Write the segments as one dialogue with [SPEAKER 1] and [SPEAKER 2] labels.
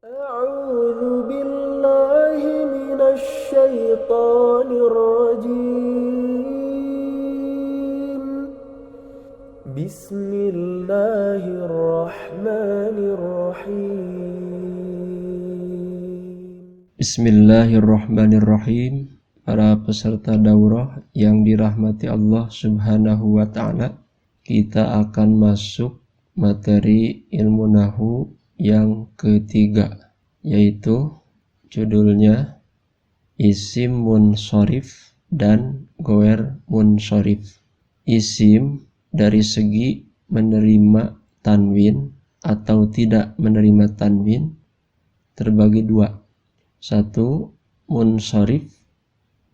[SPEAKER 1] أعوذ بالله من الشيطان الرجيم بسم الله الرحمن الرحيم
[SPEAKER 2] Bismillahirrahmanirrahim. Para peserta daurah yang dirahmati Allah Subhanahu wa Ta'ala, kita akan masuk materi ilmu nahu yang ketiga, yaitu judulnya isim munshorif dan goer munshorif. Isim dari segi menerima tanwin atau tidak menerima tanwin terbagi dua. Satu, munshorif,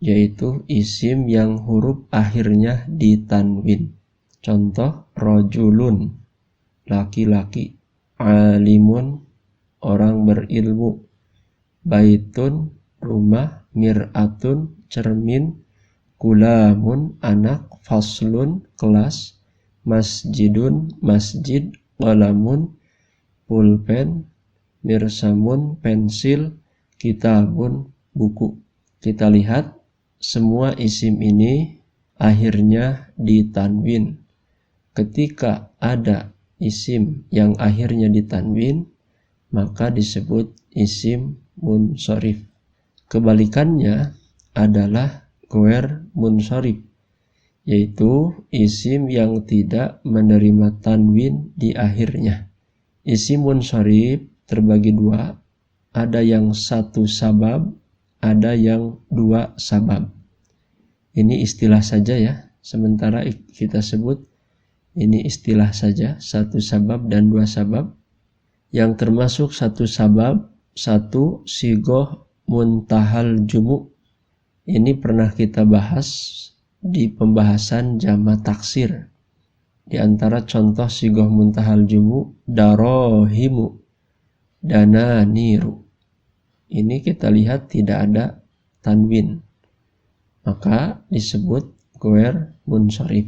[SPEAKER 2] yaitu isim yang huruf akhirnya ditanwin. Contoh, rojulun, laki-laki, alimun, orang berilmu, baitun, rumah, mir'atun, cermin, gulamun, anak, faslun, kelas, masjidun, masjid, qalamun, pulpen, mirsamun, pensil, kitabun, buku. Kita lihat semua isim ini akhirnya ditanwin. Ketika ada isim yang akhirnya ditanwin, maka disebut isim munshorif. Kebalikannya adalah goer munshorif, yaitu isim yang tidak menerima tanwin di akhirnya. Isim munshorif terbagi dua, ada yang satu sabab, ada yang dua sabab. Ini istilah saja ya, sementara kita sebut ini istilah saja, satu sabab dan dua sabab. Yang termasuk satu sabab, satu sigoh muntahal jumu. Ini pernah kita bahas di pembahasan jama taksir. Di antara contoh sigoh muntahal jumu, darohimu, dananiru. Ini kita lihat tidak ada tanwin, maka disebut goer munshorif.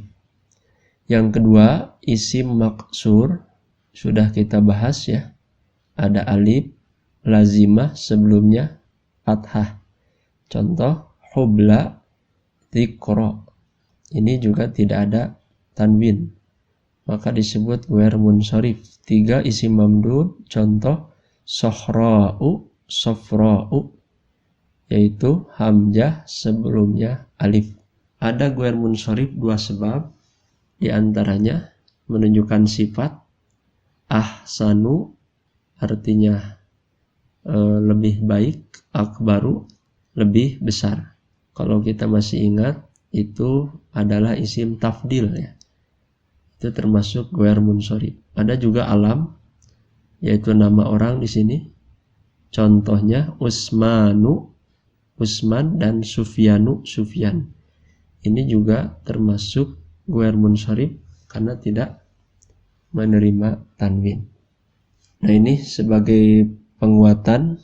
[SPEAKER 2] Yang kedua, isim maksur, sudah kita bahas ya, ada alif lazimah sebelumnya fathah. Contoh, hubla dzikra, ini juga tidak ada tanwin, maka disebut goer munshorif. Tiga, isim mamdud, contoh sohra'u, sofra'u, yaitu hamzah sebelumnya alif. Ada goer munshorif dua sebab, di antaranya menunjukkan sifat. Ahsanu artinya lebih baik, akbaru lebih besar. Kalau kita masih ingat, itu adalah isim tafdil ya. Itu termasuk goer munshorif. Ada juga alam, yaitu nama orang di sini. Contohnya Usmanu, Usman, dan Sufyanu, Sufyan. Ini juga termasuk goer munshorif karena tidak menerima tanwin. Nah, ini sebagai penguatan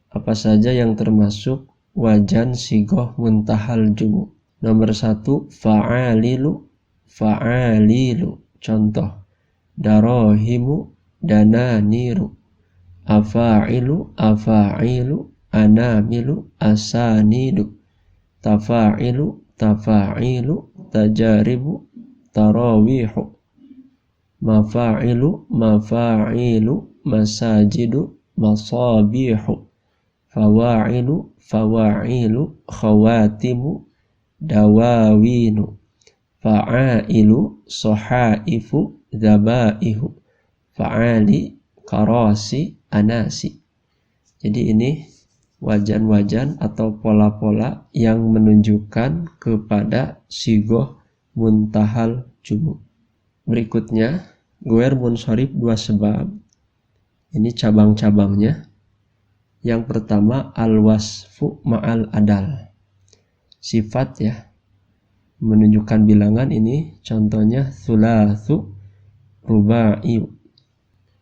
[SPEAKER 2] apa saja yang termasuk wajan sigoh muntahal jumu. Nomor satu, fa'alilu, fa'alilu. Contoh, darohimu, dananiru, afa'ilu, afa'ilu, anamilu, asanidu, tafa'ilu, tafa'ilu, tajaribu, tarawihu, mafa'ilu, mafa'ilu, masajidu, masabihu, fawa'ilu, fawa'ilu, khawatimu, dawawinu, fa'ailu, sohaifu, zabaihu, fa'ali, karasi, anasi. Jadi ini wajan-wajan atau pola-pola yang menunjukkan kepada sigoh muntahal jumu. Berikutnya, goer munshorif dua sebab. Ini cabang-cabangnya. Yang pertama, al-wasfu ma'al adal. Sifat ya, menunjukkan bilangan. Ini contohnya thulathu, ruba'i.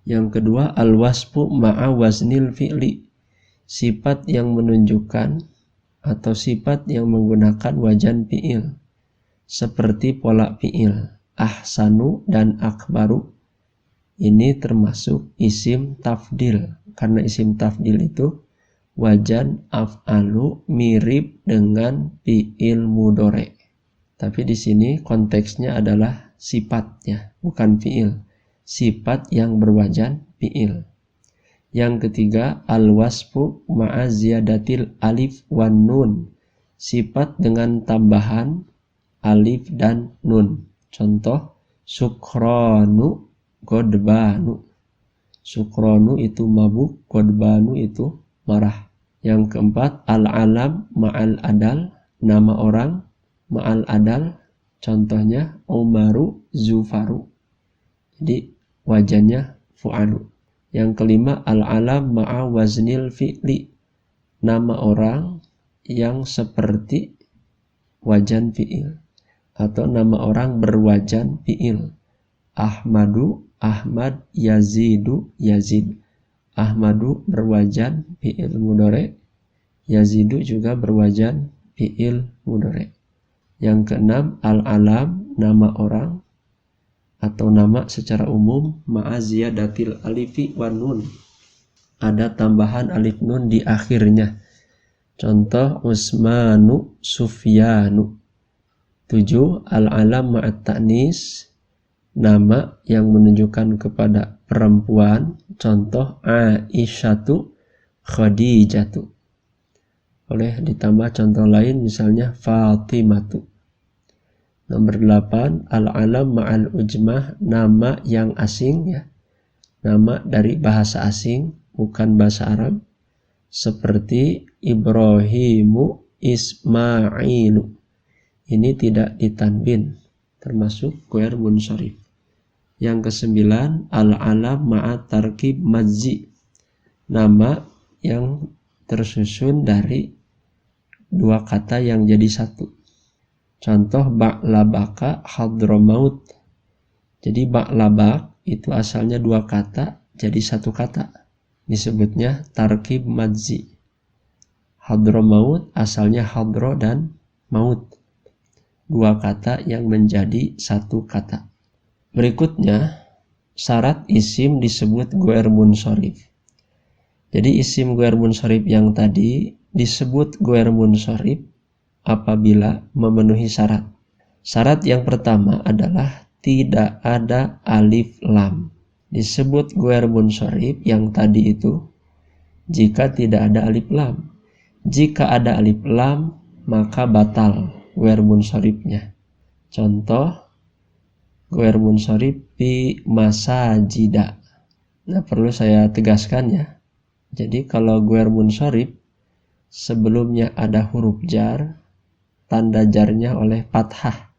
[SPEAKER 2] Yang kedua, al-wasfu ma'a waznil fi'li. Sifat yang menunjukkan atau sifat yang menggunakan wajan fi'il. Seperti pola fi'il. Ahsanu dan akbaru. Ini termasuk isim tafdil karena isim tafdil itu wajan af'alu mirip dengan fi'il mudhari. Tapi di sini konteksnya adalah sifatnya, bukan fi'il. Sifat yang berwajan fi'il. Yang ketiga, al-wasfu ma'a ziyadatil alif wan nun. Sifat dengan tambahan alif dan nun. Contoh, sukranu godbanu. Sukranu itu mabuk, godbanu itu marah. Yang keempat, al-alam ma'al adal. Nama orang ma'al adal. Contohnya, Umaru Zufaru. Jadi wajannya fu'alu. Yang kelima, al-alam ma'a waznil fi'li. Nama orang yang seperti wajan fi'il. Atau nama orang berwajan fi'il. Ahmadu, Ahmad, Yazidu, Yazid. Ahmadu berwajan fi'il mudhari. Yazidu juga berwajan fi'il mudhari. Yang keenam, al-alam, nama orang atau nama secara umum ma'a ziyadatil alifi wan nun. Ada tambahan alif nun di akhirnya. Contoh, Usmanu, Sufyanu. 7. Al-alam ma'at ta'nis. Nama yang menunjukkan kepada perempuan. Contoh, Aisyatu, Khadijatu. Boleh ditambah contoh lain, misalnya Fatimatu. Nomor 8, al-alam ma'al ujmah. Nama yang asing, ya. Nama dari bahasa asing, bukan bahasa Arab. Seperti Ibrahimu, Ismailu. Ini tidak ditanwin, termasuk ghair munsharif. Yang kesembilan, al-alam ma'at tarkib madzi. Nama yang tersusun dari dua kata yang jadi satu. Contoh, ba'labaka hadramaut. Jadi ba'labak itu asalnya dua kata jadi satu kata. Disebutnya tarkib madzi. Hadramaut asalnya hadro dan maut. Dua kata yang menjadi satu kata. Berikutnya, syarat isim disebut ghair munsharif. Jadi isim ghair munsharif yang tadi disebut ghair munsharif apabila memenuhi syarat. Syarat yang pertama adalah tidak ada alif lam. Disebut ghair munsharif yang tadi itu jika tidak ada alif lam. Jika ada alif lam maka batal ghair munsharifnya. Contoh, ghair munsharif fi masajida. Nah, perlu saya tegaskan ya. Jadi kalau ghair munsharif sebelumnya ada huruf jar, tanda jarnya oleh fathah.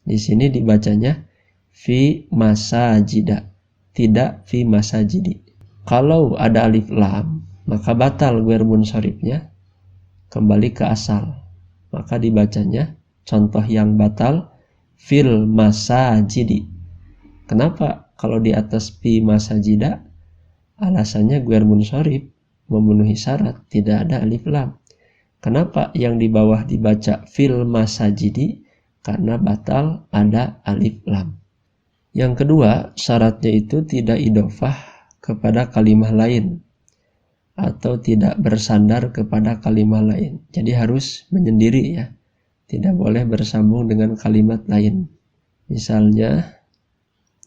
[SPEAKER 2] Di sini dibacanya fi masajida, tidak fi masajidi. Kalau ada alif lam, maka batal ghair munsharifnya, kembali ke asal. Maka dibacanya, contoh yang batal, fil masajidi. Kenapa kalau di atas fi masajida? Alasannya ghair munsharif, memenuhi syarat, tidak ada alif lam. Kenapa yang di bawah dibaca fil masajidi? Karena batal ada alif lam. Yang kedua, syaratnya itu tidak idhofah kepada kalimah lain atau tidak bersandar kepada kalimah lain. Jadi harus menyendiri ya. Tidak boleh bersambung dengan kalimat lain. Misalnya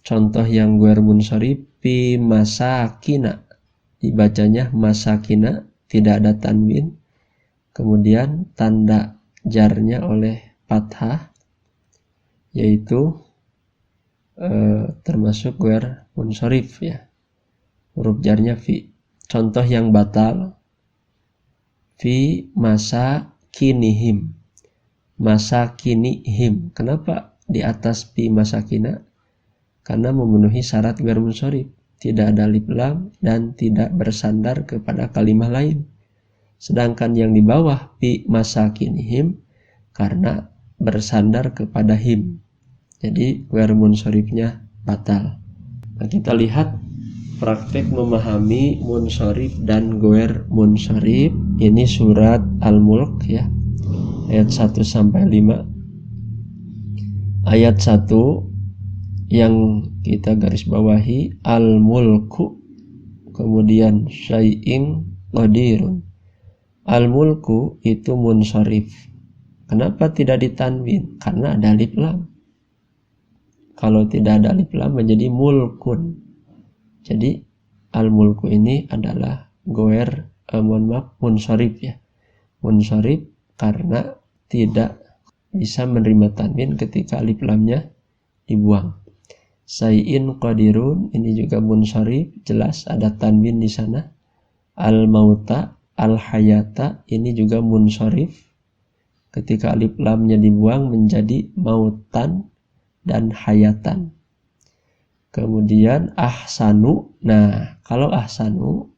[SPEAKER 2] contoh yang ghair munsharif fi masakina. Dibacanya masakina, tidak ada tanwin. Kemudian tanda jarnya oleh fathah, yaitu termasuk ghair munsharif ya. Huruf jarnya fi. Contoh yang batal, fi masakinihim. Masakinihim. Kenapa di atas fi masakina? Karena memenuhi syarat ghair munsharif. Tidak ada alif lam dan tidak bersandar kepada kalimah lain. Sedangkan yang di bawah fi masakinihim karena bersandar kepada him. Jadi ghair munsharifnya batal. Nah, kita lihat praktek memahami munsharif dan ghair munsharif. Ini surat Al-Mulk ya, ayat 1 sampai 5. Ayat 1 yang kita garis bawahi, Al-Mulku, kemudian syai'in qadirun. Al-mulku itu munsharif. Kenapa tidak ditanwin? Karena ada alif lam. Kalau tidak ada alif lam menjadi mulkun. Jadi al-mulku ini adalah munsharif ya. Munsharif karena tidak bisa menerima tanwin ketika alif lamnya dibuang. Syai'in qadirun ini juga munsharif, jelas ada tanwin di sana. Al-mauta, al-hayata ini juga munsharif. Ketika alif lamnya dibuang menjadi mautan dan hayatan. Kemudian ahsanu. Nah, kalau ahsanu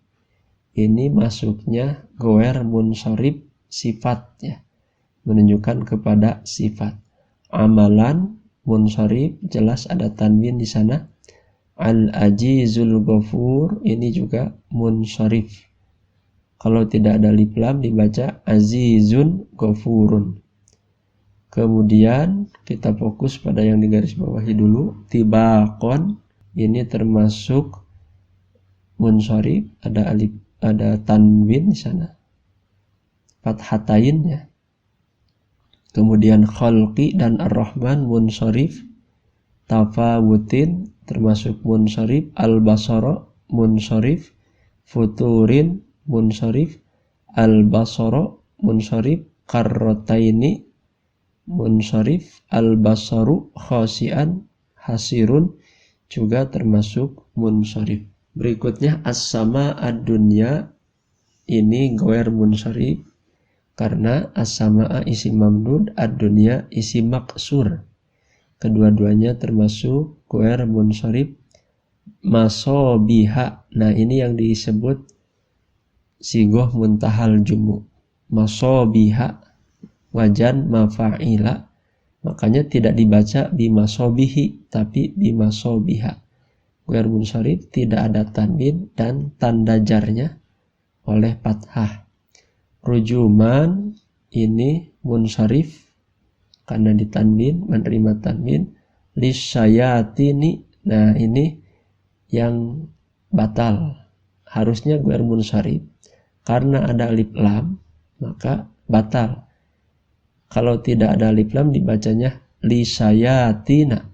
[SPEAKER 2] ini masuknya goer munsharif sifat ya. Menunjukkan kepada sifat. Amalan munsharif, jelas ada tanwin di sana. Al-ajizul ghafur ini juga munsharif. Kalau tidak ada alif lam dibaca azizun ghafurun. Kemudian kita fokus pada yang digarisbawahi dulu. Tibaqon ini termasuk munsharif, ada tanwin di sana. Fathatain ya. Kemudian khalqi dan ar-rahman munsharif. Tafawutin termasuk munsharif. Al-basara munsharif. Futurin munsharif. Al-basara munsharif. Karrotaini munsharif. Al-basaru khasian hasirun juga termasuk munsharif. Berikutnya as-sama ad-dunya ini goer munsharif karena as-sama'a isim mamdud, ad-dunya isim maksur. Kedua-duanya termasuk goer munsharif. Masobiha, nah ini yang disebut sigoh muntahal jumu. Masobiha wajan mafa'ila, makanya tidak dibaca bimasobihi tapi bimasobiha. Goer munsharif tidak ada tanwin dan tanda jarnya oleh fathah. Rujuman ini munsharif karena ditanwin, menerima tanwin. Lisyayatini, nah ini yang batal, harusnya goer munsharif karena ada alif lam maka batal. Kalau tidak ada alif lam dibacanya lisayatina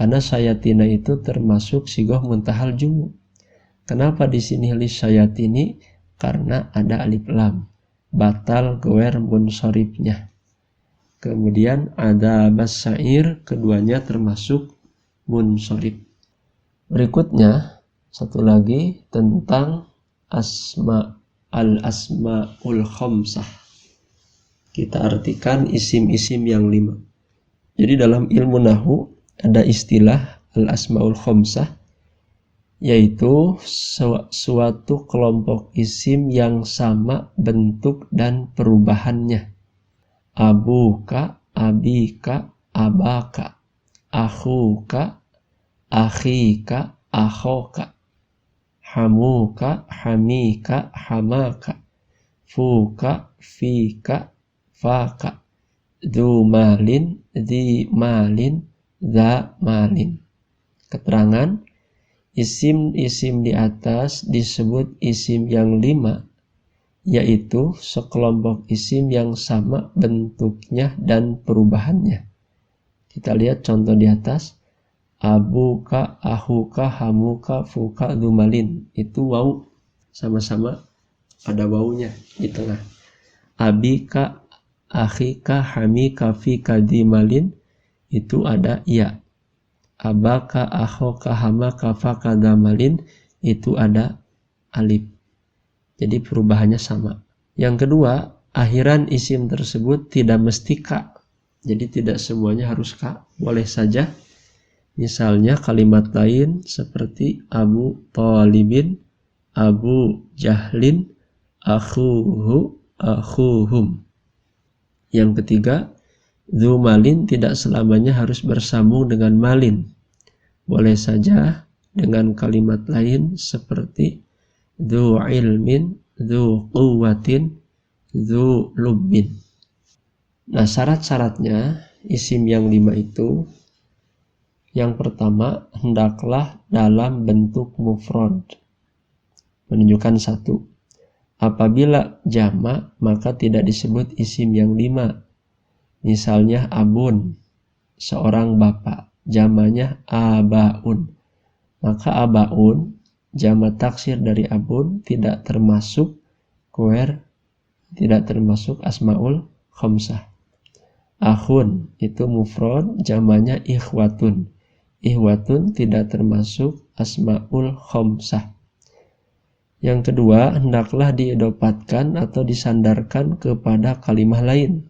[SPEAKER 2] karena sayatina itu termasuk sigoh muntahal jumu. Kenapa di sini lisayatini? Karena ada alif lam, batal goer munsharifnya. Kemudian ada basair, keduanya termasuk munsharif. Berikutnya satu lagi tentang al-asmaul khamsah. Kita artikan isim-isim yang 5. Jadi dalam ilmu nahwu ada istilah al-asmaul khamsah, yaitu suatu kelompok isim yang sama bentuk dan perubahannya. Abuka, abika, abaka, akhuka, akhika, akhoka, hamuka, hamika, hamaka, fuka, fika, faka, du malin, di malin, za malin. Keterangan, isim-isim di atas disebut isim yang 5, yaitu sekelompok isim yang sama bentuknya dan perubahannya. Kita lihat contoh di atas. Abuka, ahuka, hamuka, fuka, du malin. Itu waw, sama-sama ada wawnya di tengah. Abika, akhika, hamika, fika, dimalin itu ada ya. Abaka, akhoka, hamaka, faka, damalin itu ada alif. Jadi perubahannya sama. Yang kedua, akhiran isim tersebut tidak mesti ka. Jadi tidak semuanya harus ka. Boleh saja. Misalnya kalimat lain seperti Abu Talibin, Abu Jahlin, akhuhu, akhuhum. Yang ketiga, dzu malin tidak selamanya harus bersambung dengan malin. Boleh saja dengan kalimat lain seperti dzu ilmin, dzu quwwatin, dzu lubbin. Nah, syarat-syaratnya isim yang 5 itu, yang pertama hendaklah dalam bentuk mufrad. menunjukkan satu. Apabila jamak maka tidak disebut isim yang 5. Misalnya abun, seorang bapak, jamaknya abaun. Maka abaun, jamak taksir dari abun tidak termasuk tidak termasuk asmaul khamsah. Akhun itu mufrad, jamaknya ikhwatun. Ikhwatun tidak termasuk asmaul khamsah. Yang kedua, hendaklah diidopatkan atau disandarkan kepada kalimah lain.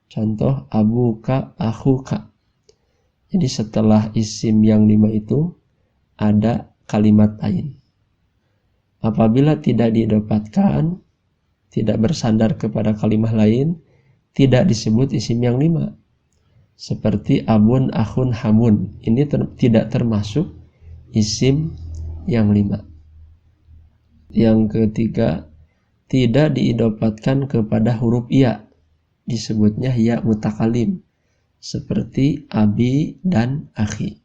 [SPEAKER 2] Contoh abuka, akhuka. Jadi setelah isim yang 5 itu ada kalimat lain. Apabila tidak diidopatkan, tidak bersandar kepada kalimah lain, tidak disebut isim yang 5. Seperti abun, akhun, hamun. Ini tidak termasuk isim yang 5. Yang ketiga, tidak diidopatkan kepada huruf ya. Disebutnya ya mutakalim, seperti abi dan akhi.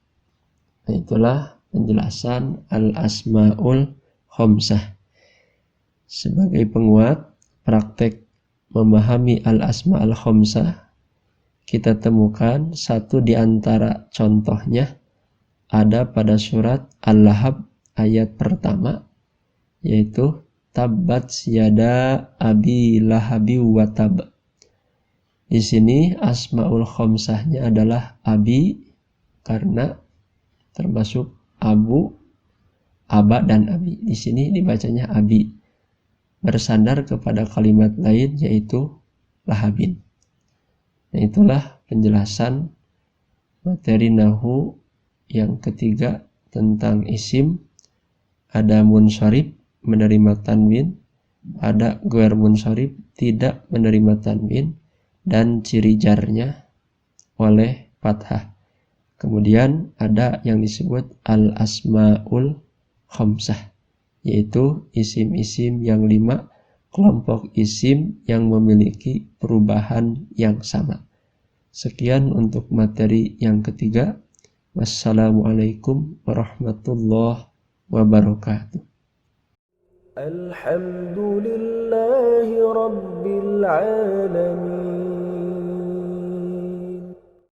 [SPEAKER 2] Nah, itulah penjelasan al-asmaul khamsah. Sebagai penguat praktek memahami al-asmaul khamsah, kita temukan satu di antara contohnya ada pada surat Al-Lahab ayat pertama, yaitu tabbat yada abi lahabi wa tab. Di sini asmaul khamsahnya adalah abi karena termasuk abu, aba dan abi. Di sini dibacanya abi. Bersandar kepada kalimat lain yaitu lahabin. Nah, itulah penjelasan materi nahu yang ketiga tentang isim. Ada munsharif menerima tanwin, ada ghair munsharif tidak menerima tanwin, dan ciri jarnya oleh fathah. Kemudian ada yang disebut al-asmaul khamsah, yaitu isim-isim yang 5, kelompok isim yang memiliki perubahan yang sama. Sekian untuk materi yang ketiga. Wassalamualaikum warahmatullahi wabarakatuh.
[SPEAKER 1] Alhamdulillahi Rabbil Alamin.